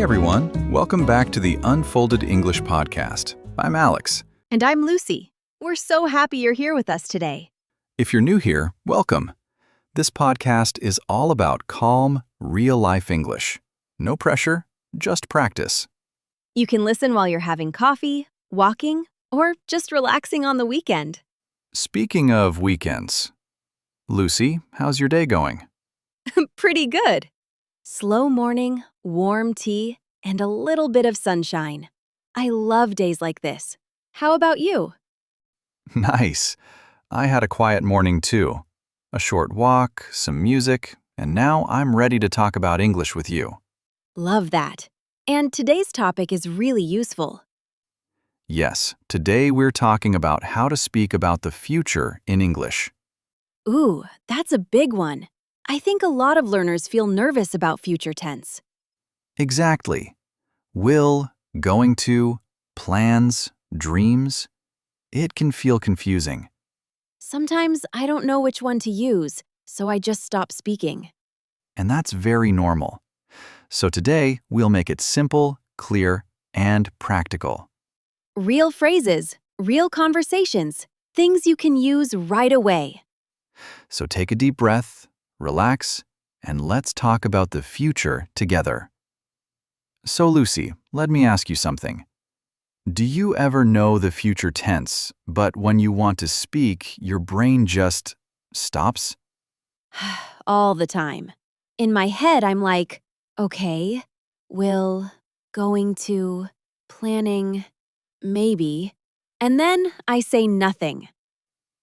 Hey everyone, welcome back to the Unfolded English Podcast. I'm Alex. And I'm Lucy. We're so happy you're here with us today. If you're new here, welcome. This podcast is all about calm, real-life English. No pressure, just practice. You can listen while you're having coffee, walking, or just relaxing on the weekend. Speaking of weekends, Lucy, how's your day going? Pretty good. Slow morning, warm tea, and a little bit of sunshine. I love days like this. How about you? Nice. I had a quiet morning too. A short walk, some music, and now I'm ready to talk about English with you. Love that. And today's topic is really useful. Yes, today we're talking about how to speak about the future in English. Ooh, that's a big one. I think a lot of learners feel nervous about future tense. Exactly. Will, going to, plans, dreams. It can feel confusing. Sometimes I don't know which one to use, so I just stop speaking. And that's very normal. So today, we'll make it simple, clear, and practical. Real phrases, real conversations, things you can use right away. So take a deep breath, relax, and let's talk about the future together. So Lucy, let me ask you something. Do you ever know the future tense, but when you want to speak, your brain just stops? All the time. In my head, I'm like, okay, will, going to, planning, maybe. And then I say nothing.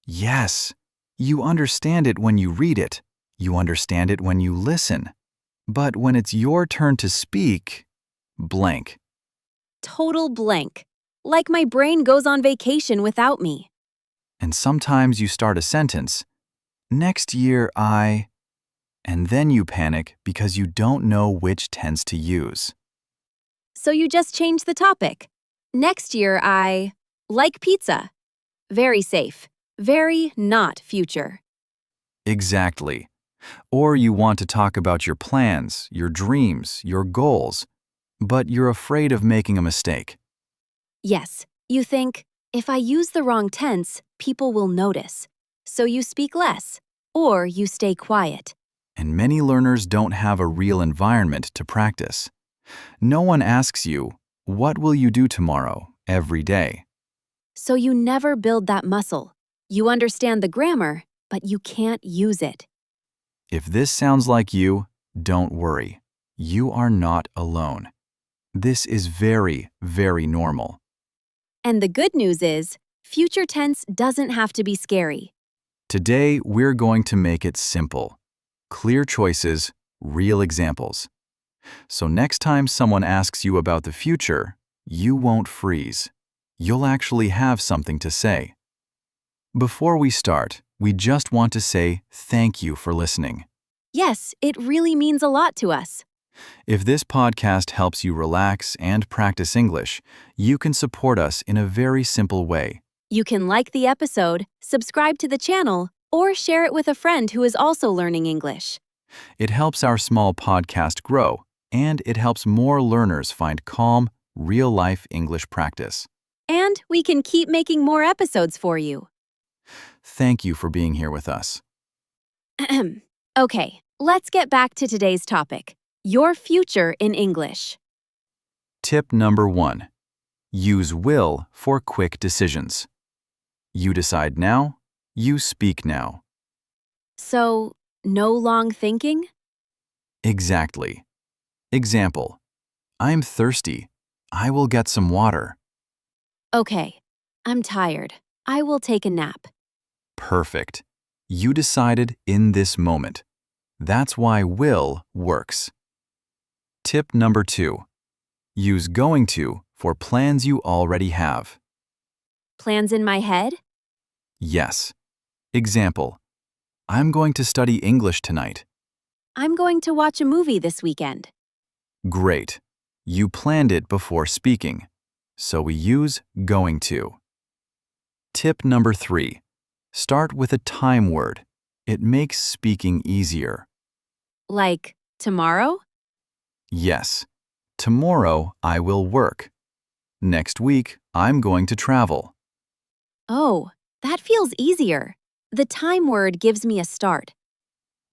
Yes, you understand it when you read it. You understand it when you listen. But when it's your turn to speak, blank. Total blank. Like my brain goes on vacation without me. And sometimes you start a sentence, next year and then you panic because you don't know which tense to use. So you just change the topic. Next year, I like pizza. Very safe. Very not future. Exactly. Or you want to talk about your plans, your dreams, your goals, but you're afraid of making a mistake. Yes, you think, if I use the wrong tense, people will notice. So you speak less, or you stay quiet. And many learners don't have a real environment to practice. No one asks you, what will you do tomorrow, every day? So you never build that muscle. You understand the grammar, but you can't use it. If this sounds like you, don't worry. You are not alone. This is very, very normal. And the good news is, future tense doesn't have to be scary. Today, we're going to make it simple. Clear choices, real examples. So next time someone asks you about the future, you won't freeze. You'll actually have something to say. Before we start, we just want to say thank you for listening. Yes, it really means a lot to us. If this podcast helps you relax and practice English, you can support us in a very simple way. You can like the episode, subscribe to the channel, or share it with a friend who is also learning English. It helps our small podcast grow, and it helps more learners find calm, real-life English practice. And we can keep making more episodes for you. Thank you for being here with us. Okay, let's get back to today's topic. Your future in English. Tip number 1. Use will for quick decisions. You decide now, you speak now. So, no long thinking? Exactly. Example, I'm thirsty. I will get some water. Okay, I'm tired. I will take a nap. Perfect. You decided in this moment. That's why will works. Tip number 2. Use going to for plans you already have. Plans in my head? Yes. Example, I'm going to study English tonight. I'm going to watch a movie this weekend. Great. You planned it before speaking, so we use going to. Tip number 3. Start with a time word. It makes speaking easier. Like, tomorrow? Yes. Tomorrow, I will work. Next week, I'm going to travel. Oh, that feels easier. The time word gives me a start.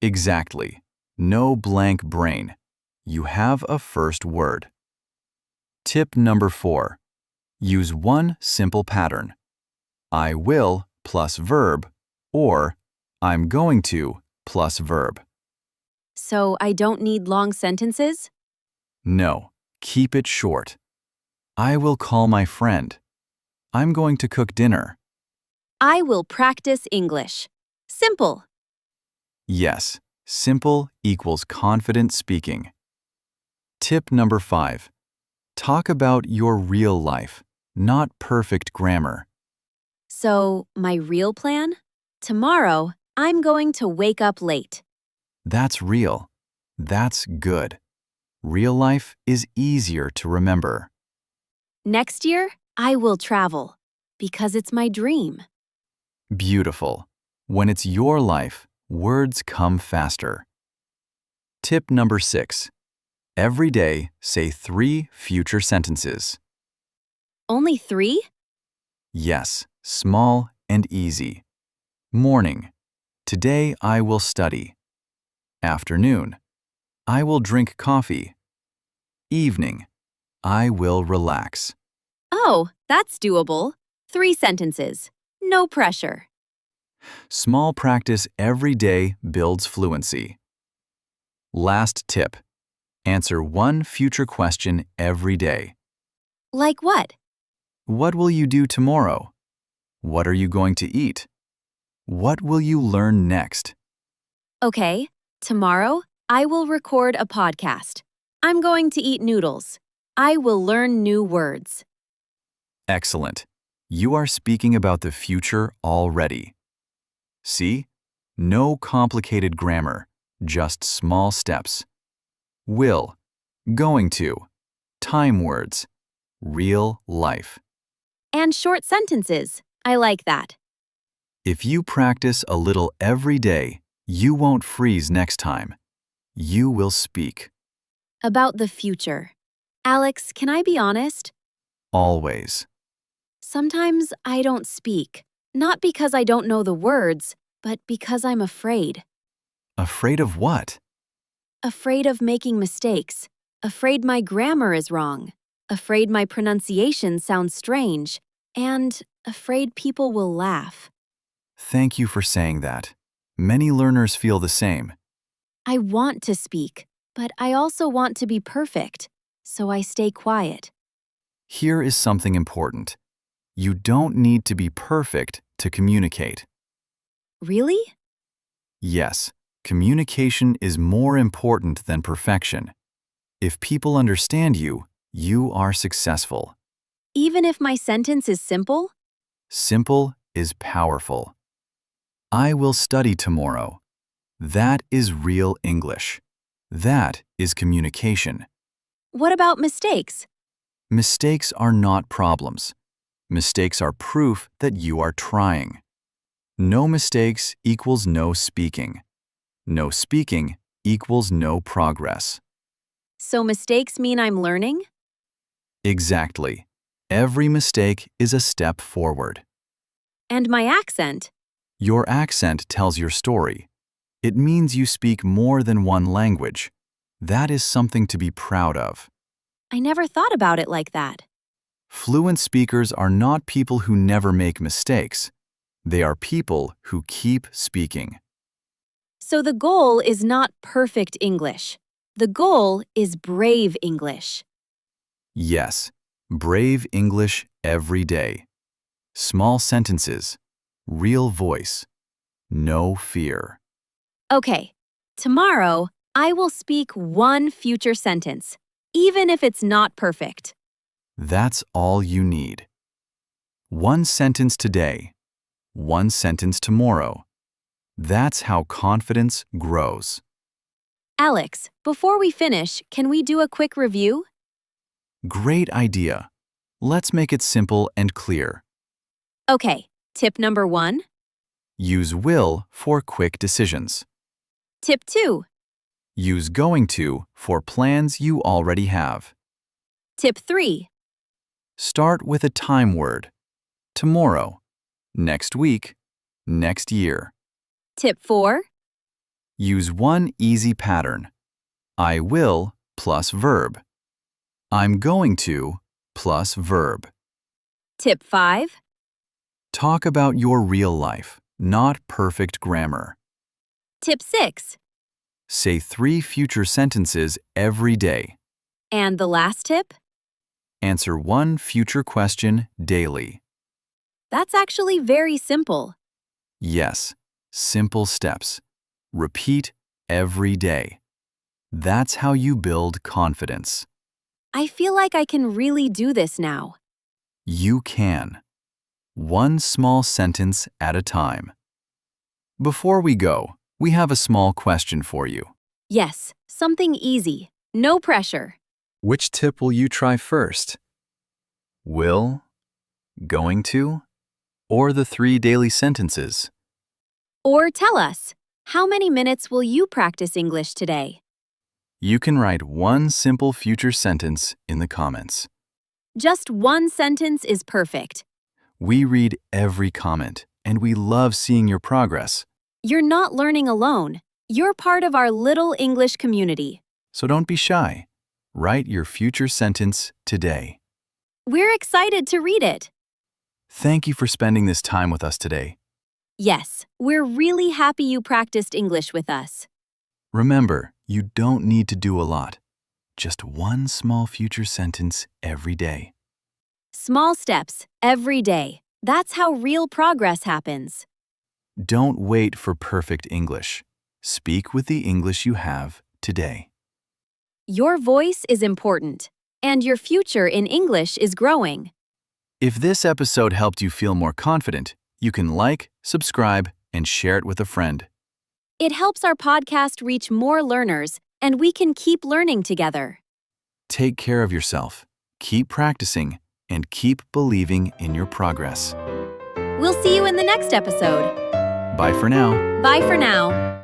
Exactly. No blank brain. You have a first word. Tip number 4. Use one simple pattern. I will plus verb or I'm going to plus verb. So I don't need long sentences? No, keep it short. I will call my friend. I'm going to cook dinner. I will practice English. Simple. Yes, simple equals confident speaking. Tip number 5. Talk about your real life, not perfect grammar. So, my real plan? Tomorrow, I'm going to wake up late. That's real. That's good. Real life is easier to remember. Next year, I will travel because it's my dream. Beautiful. When it's your life, words come faster. Tip number 6. Every day, say 3 future sentences. Only 3? Yes, small and easy. Morning. Today I will study. Afternoon. I will drink coffee. Evening. I will relax. Oh, that's doable. 3 sentences. No pressure. Small practice every day builds fluency. Last tip. Answer one future question every day. Like what? What will you do tomorrow? What are you going to eat? What will you learn next? Okay, tomorrow, I will record a podcast. I'm going to eat noodles. I will learn new words. Excellent. You are speaking about the future already. See? No complicated grammar, just small steps. Will, going to, time words, real life. And short sentences. I like that. If you practice a little every day, you won't freeze next time. You will speak. About the future. Alex, can I be honest? Always. Sometimes I don't speak. Not because I don't know the words, but because I'm afraid. Afraid of what? Afraid of making mistakes. Afraid my grammar is wrong. Afraid my pronunciation sounds strange. And afraid people will laugh. Thank you for saying that. Many learners feel the same. I want to speak, but I also want to be perfect, so I stay quiet. Here is something important. You don't need to be perfect to communicate. Really? Yes, communication is more important than perfection. If people understand you, you are successful. Even if my sentence is simple? Simple is powerful. I will study tomorrow. That is real English. That is communication. What about mistakes? Mistakes are not problems. Mistakes are proof that you are trying. No mistakes equals no speaking. No speaking equals no progress. So mistakes mean I'm learning? Exactly. Every mistake is a step forward. And my accent? Your accent tells your story. It means you speak more than one language. That is something to be proud of. I never thought about it like that. Fluent speakers are not people who never make mistakes. They are people who keep speaking. So the goal is not perfect English. The goal is brave English. Yes, brave English every day. Small sentences, real voice, no fear. Okay, tomorrow I will speak one future sentence, even if it's not perfect. That's all you need. One sentence today, one sentence tomorrow. That's how confidence grows. Alex, before we finish, can we do a quick review? Great idea. Let's make it simple and clear. Okay, tip number 1. Use will for quick decisions. Tip 2. Use going to for plans you already have. Tip 3. Start with a time word. Tomorrow, next week, next year. Tip 4. Use one easy pattern. I will plus verb. I'm going to plus verb. Tip 5. Talk about your real life, not perfect grammar. Tip 6. Say 3 future sentences every day. And the last tip? Answer 1 future question daily. That's actually very simple. Yes, simple steps. Repeat every day. That's how you build confidence. I feel like I can really do this now. You can. One small sentence at a time. Before we go, we have a small question for you. Yes, something easy. No pressure. Which tip will you try first? Will, going to, or the 3 daily sentences? Or tell us, how many minutes will you practice English today? You can write one simple future sentence in the comments. Just one sentence is perfect. We read every comment, and we love seeing your progress. You're not learning alone. You're part of our little English community. So don't be shy. Write your future sentence today. We're excited to read it. Thank you for spending this time with us today. Yes, we're really happy you practiced English with us. Remember, you don't need to do a lot. Just one small future sentence every day. Small steps, every day. That's how real progress happens. Don't wait for perfect English. Speak with the English you have today. Your voice is important, and your future in English is growing. If this episode helped you feel more confident, you can like, subscribe, and share it with a friend. It helps our podcast reach more learners, and we can keep learning together. Take care of yourself, keep practicing, and keep believing in your progress. We'll see you in the next episode. Bye for now. Bye for now.